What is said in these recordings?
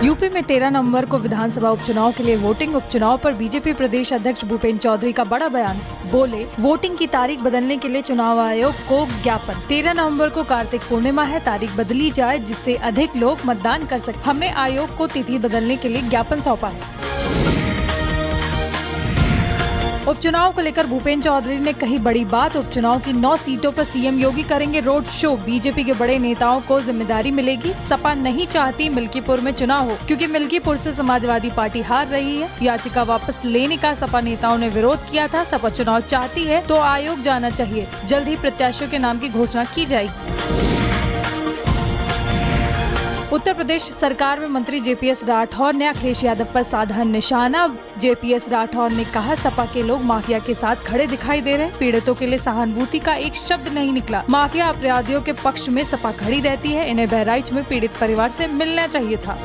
UP में 13 नवंबर को विधानसभा उपचुनाव के लिए वोटिंग। उपचुनाव पर बीजेपी प्रदेश अध्यक्ष भूपेंद्र चौधरी का बड़ा बयान। बोले, वोटिंग की तारीख बदलने के लिए चुनाव आयोग को ज्ञापन। 13 नवंबर को कार्तिक पूर्णिमा है, तारीख बदली जाए जिससे अधिक लोग मतदान कर सके। हमने आयोग को तिथि बदलने के लिए ज्ञापन सौंपा है। उपचुनाव को लेकर भूपेंद्र चौधरी ने कही बड़ी बात। उपचुनाव की 9 सीटों पर सीएम योगी करेंगे रोड शो। बीजेपी के बड़े नेताओं को जिम्मेदारी मिलेगी। सपा नहीं चाहती मिल्कीपुर में चुनाव हो, क्योंकि मिल्कीपुर से समाजवादी पार्टी हार रही है। याचिका वापस लेने का सपा नेताओं ने विरोध किया था। सपा चुनाव चाहती है तो आयोग जाना चाहिए। जल्द ही प्रत्याशियों के नाम की घोषणा की जाएगी। उत्तर प्रदेश सरकार में मंत्री जेपीएस राठौर ने अखिलेश यादव पर साधा निशाना। जेपीएस राठौर ने कहा, सपा के लोग माफिया के साथ खड़े दिखाई दे रहे हैं। पीड़ितों के लिए सहानुभूति का एक शब्द नहीं निकला। माफिया अपराधियों के पक्ष में सपा खड़ी रहती है। इन्हें बहराइच में पीड़ित परिवार से मिलना चाहिए था।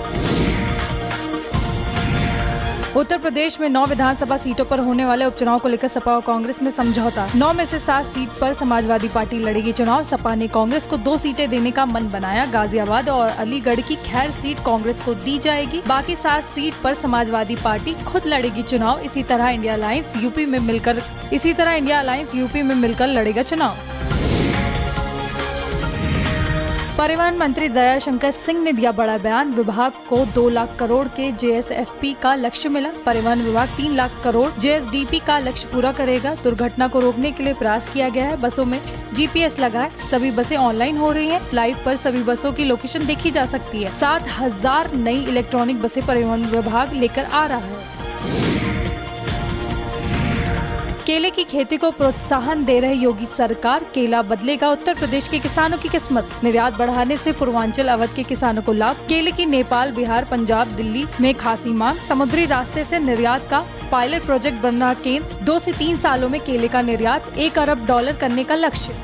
उत्तर प्रदेश में 9 विधानसभा सीटों पर होने वाले उपचुनाव को लेकर सपा और कांग्रेस में समझौता। 9 में से 7 सीट पर समाजवादी पार्टी लड़ेगी चुनाव। सपा ने कांग्रेस को 2 सीटें देने का मन बनाया। गाजियाबाद और अलीगढ़ की खैर सीट कांग्रेस को दी जाएगी। बाकी 7 सीट पर समाजवादी पार्टी खुद लड़ेगी चुनाव। इसी तरह इंडिया अलायंस यूपी में मिलकर लड़ेगा चुनाव। परिवहन मंत्री दयाशंकर सिंह ने दिया बड़ा बयान। विभाग को 2 लाख करोड़ के जेएसएफपी का लक्ष्य मिला। परिवहन विभाग 3 लाख करोड़ जेएसडीपी का लक्ष्य पूरा करेगा। दुर्घटना को रोकने के लिए प्रयास किया गया है। बसों में जीपीएस लगा है। सभी बसें ऑनलाइन हो रही हैं। लाइव पर सभी बसों की लोकेशन देखी जा सकती है। 7,000 नई इलेक्ट्रॉनिक बसें परिवहन विभाग लेकर आ रहा है। केले की खेती को प्रोत्साहन दे रहे योगी सरकार। केला बदलेगा उत्तर प्रदेश के किसानों की किस्मत। निर्यात बढ़ाने से पूर्वांचल अवध के किसानों को लाभ। केले की नेपाल, बिहार, पंजाब, दिल्ली में खासी मांग। समुद्री रास्ते से निर्यात का पायलट प्रोजेक्ट बन रहा केंद्र। 2 से 3 सालों में केले का निर्यात $1 अरब करने का लक्ष्य।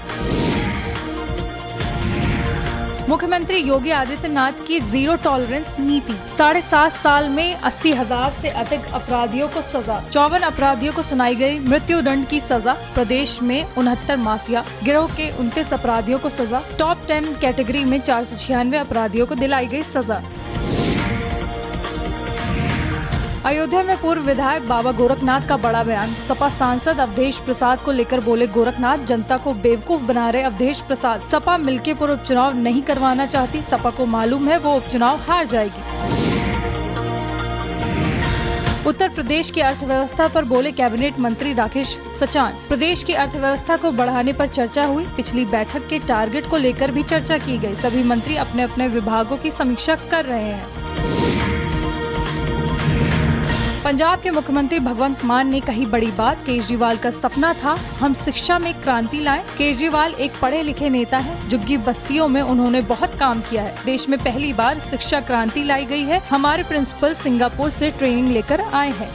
मुख्यमंत्री योगी आदित्यनाथ की जीरो टॉलरेंस नीति। 7.5 साल में 80,000 से अधिक अपराधियों को सजा। 54 अपराधियों को सुनाई गई मृत्युदंड की सजा। प्रदेश में 69 माफिया गिरोह के 29 अपराधियों को सजा। टॉप 10 कैटेगरी में 496 अपराधियों को दिलाई गई सजा। अयोध्या में पूर्व विधायक बाबा गोरखनाथ का बड़ा बयान। सपा सांसद अवधेश प्रसाद को लेकर बोले गोरखनाथ, जनता को बेवकूफ बना रहे अवधेश प्रसाद। सपा मिल्कीपुर उपचुनाव नहीं करवाना चाहती। सपा को मालूम है वो उपचुनाव हार जाएगी। उत्तर प्रदेश की अर्थव्यवस्था पर बोले कैबिनेट मंत्री राकेश सचान। प्रदेश की अर्थव्यवस्था को बढ़ाने पर चर्चा हुई। पिछली बैठक के टारगेट को लेकर भी चर्चा की गई। सभी मंत्री अपने अपने विभागों की समीक्षा कर रहे हैं। पंजाब के मुख्यमंत्री भगवंत मान ने कही बड़ी बात। केजरीवाल का सपना था हम शिक्षा में क्रांति लाएं। केजरीवाल एक पढ़े लिखे नेता हैं। झुग्गी बस्तियों में उन्होंने बहुत काम किया है। देश में पहली बार शिक्षा क्रांति लाई गई है। हमारे प्रिंसिपल सिंगापुर से ट्रेनिंग लेकर आए हैं।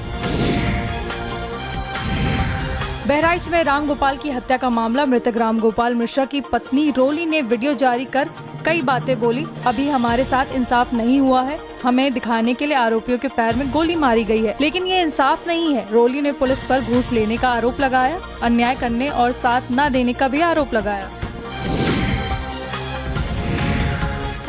बहराइच में रामगोपाल की हत्या का मामला। मृतक रामगोपाल मिश्रा की पत्नी रोली ने वीडियो जारी कर कई बातें बोली। अभी हमारे साथ इंसाफ नहीं हुआ है। हमें दिखाने के लिए आरोपियों के पैर में गोली मारी गई है, लेकिन ये इंसाफ नहीं है। रोली ने पुलिस पर घूस लेने का आरोप लगाया। अन्याय करने और साथ न देने का भी आरोप लगाया।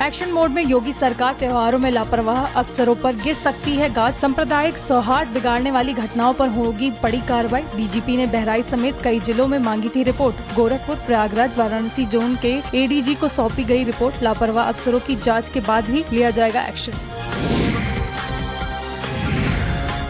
एक्शन मोड में योगी सरकार। त्योहारों में लापरवाह अफसरों पर गिर सकती है गाज। सांप्रदायिक सौहार्द बिगाड़ने वाली घटनाओं पर होगी बड़ी कार्रवाई। डीजीपी ने बहराइच समेत कई जिलों में मांगी थी रिपोर्ट। गोरखपुर, प्रयागराज, वाराणसी जोन के एडीजी को सौंपी गई रिपोर्ट। लापरवाह अफसरों की जांच के बाद ही लिया जाएगा एक्शन।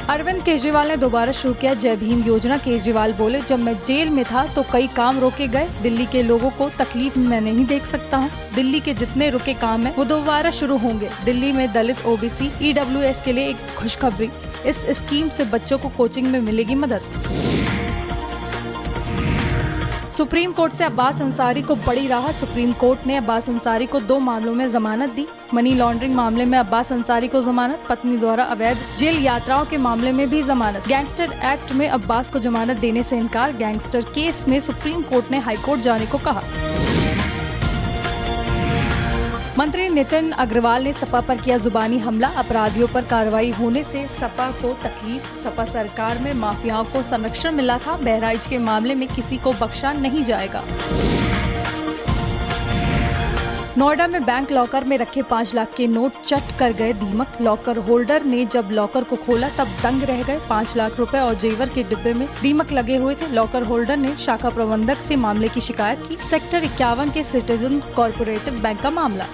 अरविंद केजरीवाल ने दोबारा शुरू किया जय भीम योजना। केजरीवाल बोले, जब मैं जेल में था तो कई काम रोके गए। दिल्ली के लोगों को तकलीफ मैं नहीं देख सकता हूँ। दिल्ली के जितने रुके काम है वो दोबारा शुरू होंगे। दिल्ली में दलित, ओबीसी, ईडब्ल्यूएस के लिए एक खुशखबरी। इस स्कीम से बच्चों को कोचिंग में मिलेगी मदद। सुप्रीम कोर्ट से अब्बास अंसारी को बड़ी राहत। सुप्रीम कोर्ट ने अब्बास अंसारी को 2 मामलों में जमानत दी। मनी लॉन्ड्रिंग मामले में अब्बास अंसारी को जमानत। पत्नी द्वारा अवैध जेल यात्राओं के मामले में भी जमानत। गैंगस्टर एक्ट में अब्बास को जमानत देने से इनकार। गैंगस्टर केस में सुप्रीम कोर्ट ने हाईकोर्ट जाने को कहा। मंत्री नितिन अग्रवाल ने सपा पर किया जुबानी हमला। अपराधियों पर कार्रवाई होने से सपा को तकलीफ। सपा सरकार में माफियाओं को संरक्षण मिला था। बहराइच के मामले में किसी को बख्शा नहीं जाएगा। नोएडा में बैंक लॉकर में रखे 5 लाख के नोट चट कर गए दीमक। लॉकर होल्डर ने जब लॉकर को खोला तब दंग रह गए। 5 लाख रुपए और जेवर के डिब्बे में दीमक लगे हुए थे। लॉकर होल्डर ने शाखा प्रबंधक से मामले की शिकायत की। सेक्टर 51 के सिटीजन कोऑपरेटिव बैंक का मामला।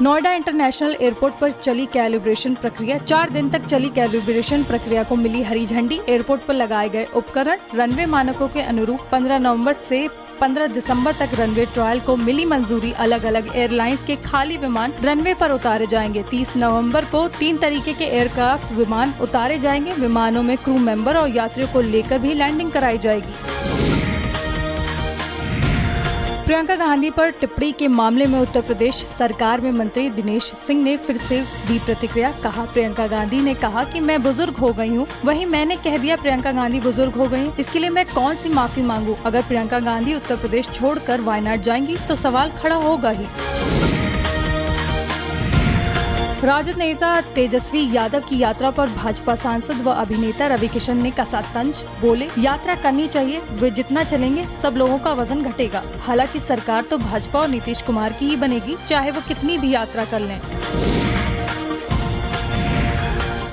नोएडा इंटरनेशनल एयरपोर्ट पर चली कैलिब्रेशन प्रक्रिया। 4 दिन तक चली कैलिब्रेशन प्रक्रिया को मिली हरी झंडी। एयरपोर्ट पर लगाए गए उपकरण रनवे मानकों के अनुरूप 15 नवंबर से 15 दिसंबर तक रनवे ट्रायल को मिली मंजूरी। अलग अलग एयरलाइंस के खाली विमान रनवे पर उतारे जाएंगे। 30 नवंबर को 3 तरीके के एयरक्राफ्ट विमान उतारे जाएंगे। विमानों में क्रू मेंबर और यात्रियों को लेकर भी लैंडिंग कराई जाएगी। प्रियंका गांधी पर टिप्पणी के मामले में उत्तर प्रदेश सरकार में मंत्री दिनेश सिंह ने फिर से दी प्रतिक्रिया। कहा, प्रियंका गांधी ने कहा कि मैं बुजुर्ग हो गई हूँ, वहीं मैंने कह दिया प्रियंका गांधी बुजुर्ग हो गई, इसके लिए मैं कौन सी माफी मांगू। अगर प्रियंका गांधी उत्तर प्रदेश छोड़कर वायनाड जाएंगी तो सवाल खड़ा होगा ही। राजद नेता तेजस्वी यादव की यात्रा पर भाजपा सांसद व अभिनेता रवि किशन ने कसा तंज। बोले, यात्रा करनी चाहिए, वे जितना चलेंगे सब लोगों का वजन घटेगा। हालांकि सरकार तो भाजपा और नीतीश कुमार की ही बनेगी, चाहे वो कितनी भी यात्रा कर लें।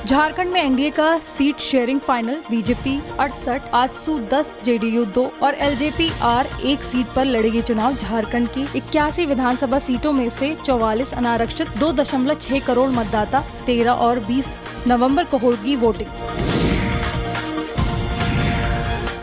झारखंड में एनडीए का seat sharing final. BJP 68, AJSU 10, JDU 2 और एलजेपी आर 1 सीट पर लड़ेगी चुनाव। झारखंड की 81 विधानसभा सीटों में से 44 अनारक्षित। 2.6 करोड़ मतदाता। 13 और 20 नवंबर को होगी वोटिंग।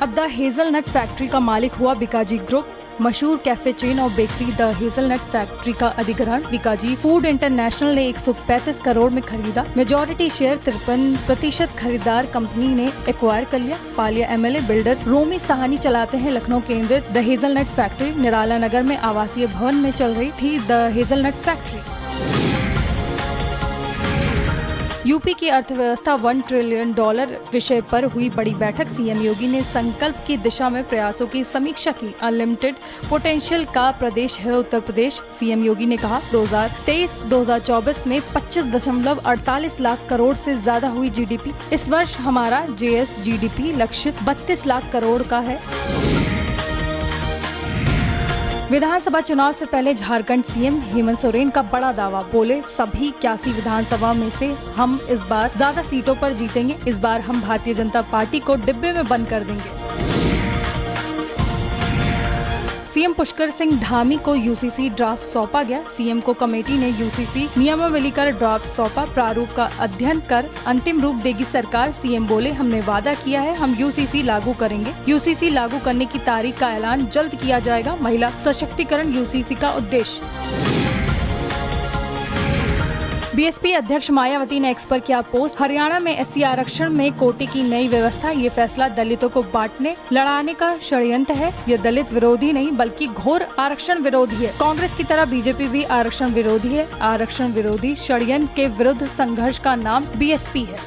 अब द हेजलनट फैक्ट्री का मालिक हुआ बीकाजी ग्रुप। मशहूर कैफे चेन और बेकरी द हेजलनट फैक्ट्री का अधिग्रहण बीकाजी फूड इंटरनेशनल ने 135 करोड़ में खरीदा। मेजॉरिटी शेयर 53% खरीदार कंपनी ने एक्वायर कर लिया। पालिया एमएलए बिल्डर रोमी साहनी चलाते हैं लखनऊ केंद्रित द हेजलनट फैक्ट्री। निराला नगर में आवासीय भवन में चल रही थी द हेजलनट फैक्ट्री। यूपी की अर्थव्यवस्था $1 ट्रिलियन विषय पर हुई बड़ी बैठक। सीएम योगी ने संकल्प की दिशा में प्रयासों की समीक्षा की। अनलिमिटेड पोटेंशियल का प्रदेश है उत्तर प्रदेश। सीएम योगी ने कहा, 2023-2024 में 25.48 लाख करोड़ से ज्यादा हुई जीडीपी। इस वर्ष हमारा जीएसजीडीपी लक्ष्य 32 लाख करोड़ का है। विधानसभा चुनाव से पहले झारखंड सीएम हेमंत सोरेन का बड़ा दावा। बोले, सभी 81 विधानसभा में से हम इस बार ज्यादा सीटों पर जीतेंगे। इस बार हम भारतीय जनता पार्टी को डिब्बे में बंद कर देंगे। सीएम पुष्कर सिंह धामी को यूसीसी ड्राफ्ट सौंपा गया। सीएम को कमेटी ने यूसीसी नियमावली का ड्राफ्ट सौंपा। प्रारूप का अध्ययन कर अंतिम रूप देगी सरकार। सीएम बोले, हमने वादा किया है, हम यूसीसी लागू करेंगे। यूसीसी लागू करने की तारीख का ऐलान जल्द किया जाएगा। महिला सशक्तिकरण यूसीसी का उद्देश्य। बीएसपी अध्यक्ष मायावती ने एक्स पर किया पोस्ट। हरियाणा में एससी आरक्षण में कोटे की नई व्यवस्था। ये फैसला दलितों को बांटने लड़ाने का षड्यंत्र है। ये दलित विरोधी नहीं बल्कि घोर आरक्षण विरोधी है। कांग्रेस की तरह बीजेपी भी आरक्षण विरोधी है। आरक्षण विरोधी षड्यंत्र के विरुद्ध संघर्ष का नाम बीएसपी है।